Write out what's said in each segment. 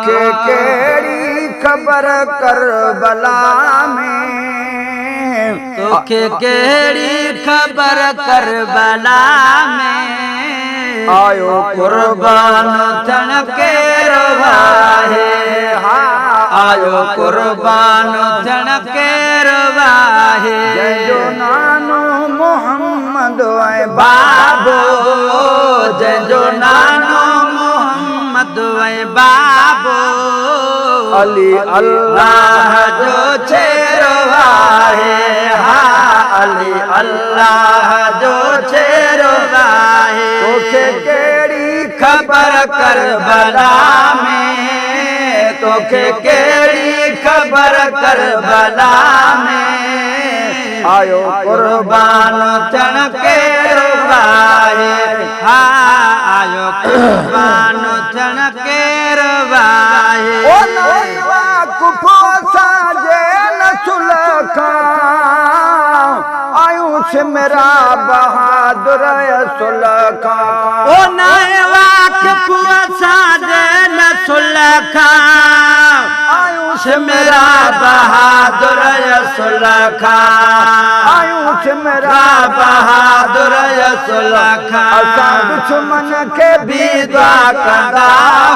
तोखे केड़ी खबर करबला में, तोखे केड़ी खबर करबला में, आयो कुर्बान थियण केरो वाहे, आयो कुर्बान थियण केरो वाहे, जंहिंजो नानो मोहम्मद ऐं बाबो, जंहिंजो नानो मोहम्मद ऐं बाबो, अली अल्लाह जो छेरो वाहे, अली अल्लाह जो छेरो वाहे, तोखे केड़ी खबर करबला में, तोखे केड़ी खबर करबला में, आयो कुर्बान थियण केरो वाहे, आयो कुर्बान थियण केरो वाहे, ओ नवा कुफो साजे नसुल खां आयूं सिमरा बहादुर असुल खां, ओ नवा कुफो साजे नसुल खां आयूं सिमरा बहादुर असुल खां, आयूं सिमरा बहादुर असुल खां, असां दुश्मन खे भी दुआ कंदा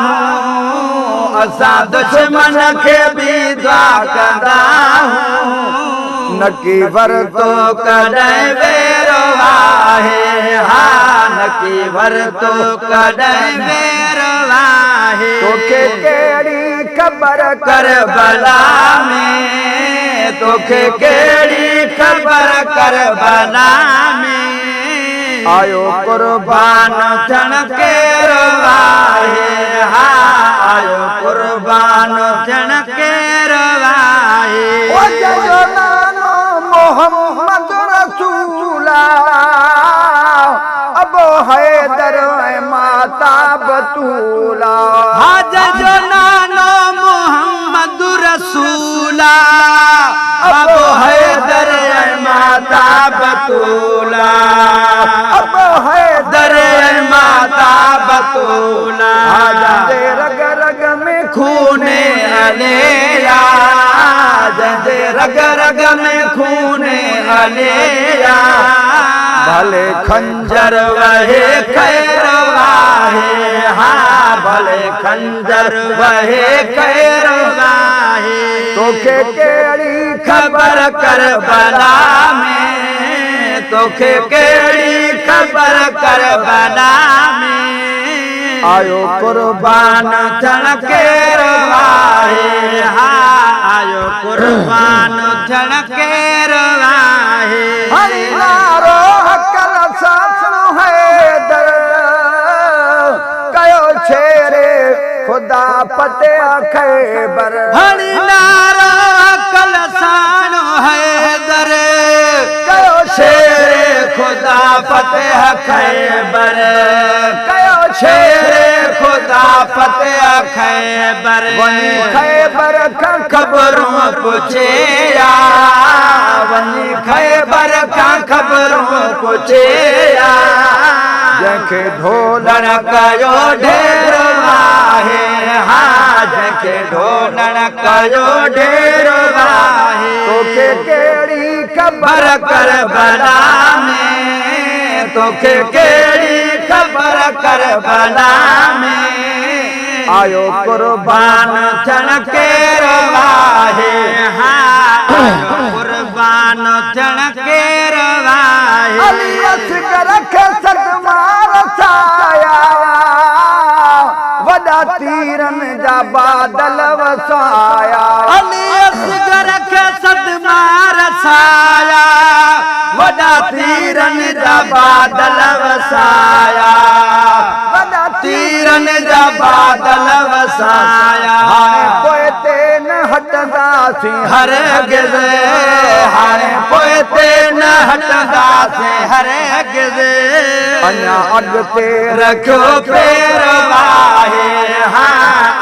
हूं, असां दुश्मन खे भी दुआ कंदा हूं, नकी वरतो कॾहिं वेरो आहे, नकी वरतो कॾहिं वेरो आहे, तोखे केड़ी खबर करबला में, तोखे केड़ी खबर करबला में, आयो कुर्बान थियण केरो वाहे, आयो कुर्बान थियण केरो वाहे, ओ जंहिंजो नानो मोहम्मद रसूला, अबो हैदर ऐं माता बतूला, जंहिंजो नानो मोहम्मद रसूला, अबो हैदर ऐं माता बतूला, अबो हैदर ऐं माता बतूला, जंहिंजे रग रग में खूने हलेया, जंहिंजे रग रग में खूने हलेया, भले खंजर वहे खैर वाहे, भले खंजर वहे खैर वाहे, तोखे केड़ी खबर करबला में, तोखे केड़ी खबर करबला में, आयो कुर्बान थियण केरो वाहे, आयो कुर्बान थियण केरो वाहे, हरि नारो हकल साणो हैदर कयो शेरे खुदा फतेह खैबर, हरि नारो हकल साणो हैदर कयो शेरे खुदा फतेह खैबर, कयो शेरे खुदा फतेह खैबर, वनी खैबर खां खबरूं पुछेया, वनी खैबर खां खबरूं पुछेया, जंहिंखे ढोल ढोलण कयो ढेर वाहे, जंहिंखे ढोलण कयो ढेर वाहे, तोखे केड़ी खबर खबर करबला में, तोखे केड़ी खबर करबला में, आयो कुर्बान थियण केरो वाहे, आयो कुर्बान थियण केरो वाहे, अली असगर खे सदमा रसाया, वॾा तीरनि जा बादल वसाया, अली असगर खे सदमा रसाया, वॾा तीरनि जा बादल वसाया, वॾा तीरनि जा बादल वसाया, हाणे पोइ ते न हटंदासीं हरगिज़, हाणे पोइ ते न हटंदासीं हरगिज़, अञा अॻिते रखियो पेर वाहे,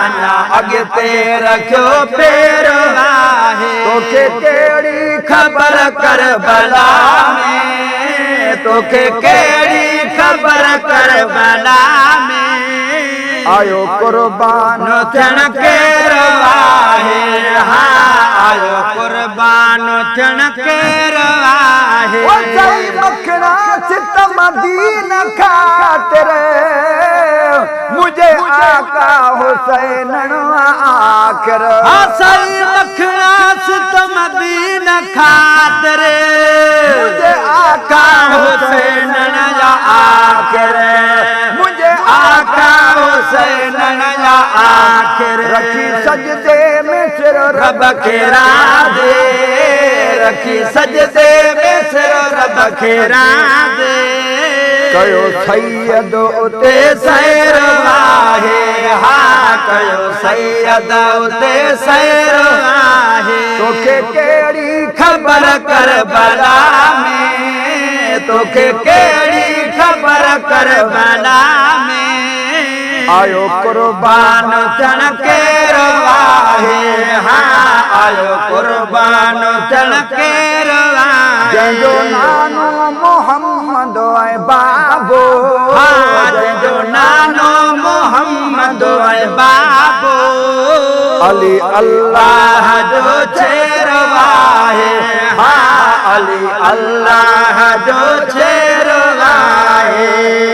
अञा अॻिते रखियो पेर वाहे, तोखे केड़ी खबर करबला में, तोखे केड़ी खबर करबला में, आयो कुर्बान थियण केरु आहे आयो कुर्बान थियण केरु आहे ओ सही मखना सितम दीन खातिर मुझे आका हुसैन आखिर सही मखना सितम दीन खातिर मुझे आका हुसैन जा आखिर मुझे आका हुसैन जा आखिर रखी सजदे में सिर रब खे राधे रखी सजदे में सिर रब खे राधे कयो सैयद उते सैर आहे कयो सैयद उते सैर आहे तोखे केड़ी खबर करबला में तोखे केड़ी खबर करबला में आयो कुर्बान थियण केरु आहे आयो कुर्बान थियण केरु आहे जंहिंजो नानो मोहम्मद ऐं बाबो जंहिंजो नानो मोहम्मद ऐं बाबो अली अल्लाह जो चेरो आहे अली अल्लाह जो चेरो आहे